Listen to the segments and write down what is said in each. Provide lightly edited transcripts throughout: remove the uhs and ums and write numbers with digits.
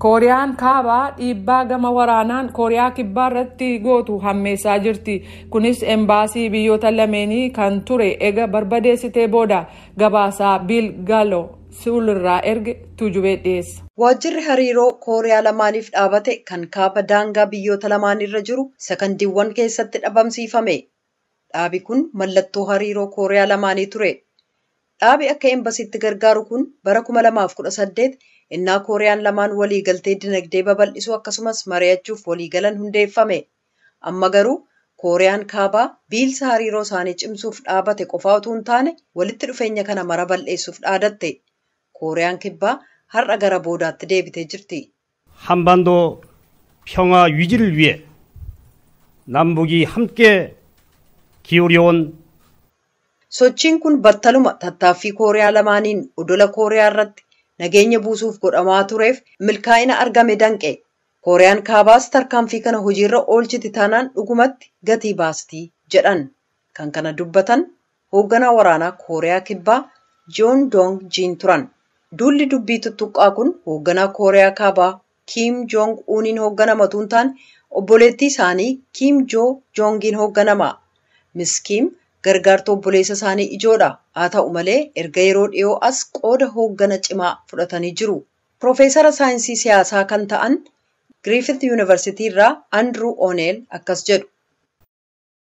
Kooriyaan kaabaa dhiibbaa gama waraanaan Kooriyaa kibbaa irratti gootu hammeessaa jirti. Kunis embaasii biyyoota lameenii kan ture ega barbadeessitee booda gabaasaa Biil Gallo Siwulirraa erge Tuujubee dhiyeessa. Waajjirri hariiroo Kooriyaa lamaaniif dhaabate kan kaaba daangaa biyyoota lamaanirra jiru sekondiiwwan keessatti dhabamsiifame. Dhaabi kun mallattoo hariiroo Kooriyaa lamaanii ture. Dhaabi akka embasiitti gargaaru kun bara 2018 innaa Kooriyaan lamaan walii galtee dinagdee babal'isuu akkasumas mari'achuuf walii galan hundeeffame. Amma garuu Kooriyaan kaabaa biilsa hariiroo isaanii cimsuuf dhaabate qofaa utuu hin taane walitti dhufeenya kana mara bal'eessuuf dhaadatte. Kooriyaan kibbaa har'a gara boodaatti deebitee jirti. 한반도 평화 유지를 위해 남북이 함께 기울여온 Sochiin kun battaluma tattaaffii Kooriyaa lamaaniin odola Kooriyaa irratti nageenya buusuuf godhamaa tureef milkaa'ina argame danqe. Kooriyaan kaabaas tarkaanfii kana hojiirra oolchiti taanaan dhugumatti gatii baastii jedhan. Kan kana dubbatan hoogganaa waraanaa Kooriyaa kibbaa Joon Dong Jiin turan. Duulli dubbii tuttuqqaa kun hoogganaa Kooriyaa kaabaa Kim Jong Uniin hoogganamatu hin taane obboleettii isaanii Kim Joo Jongiin hoogganama. Miss Kim gargaartuu obboleessa isaanii ijoodha. Haa ta'u malee erga yeroo dhiyoo as qooda hooggana cimaa fudhatanii jiru. Profeesara saayinsii siyaasaa kan ta'an Griffith University irraa Andrew O'Neill akkas jedhu.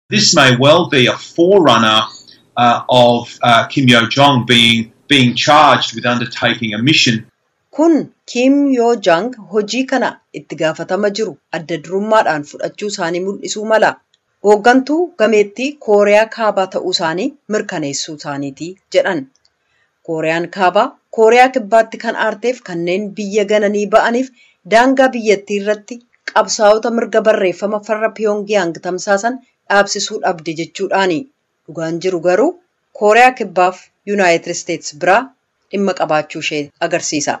This may well be a forerunner of Kim Yo Jong being charged with undertaking a mission. Kun Kim Yo Jong hojii kana itti gaafatama jiru adda durummaadhaan fudhachuu isaanii mul'isuu mala. Hooggantuu gameettii Kooriyaa kaabaa ta'uu isaanii mirkaneessuu isaaniiti jedhan. Kooriyaan kaabaa Kooriyaa kibbaatti kan aarteef kanneen biyya gananii ba'aniif daangaa biyyattii irratti qabsaa'ota mirga barreeffama farra Pyongyang tamsaasan dhaabsisuu dhabde jechuudhaani. Dhugaan jiru garuu Kooriyaa kibbaaf Yuunaayitid Isteets biraa dhimma qabaachuu ishee agarsiisa.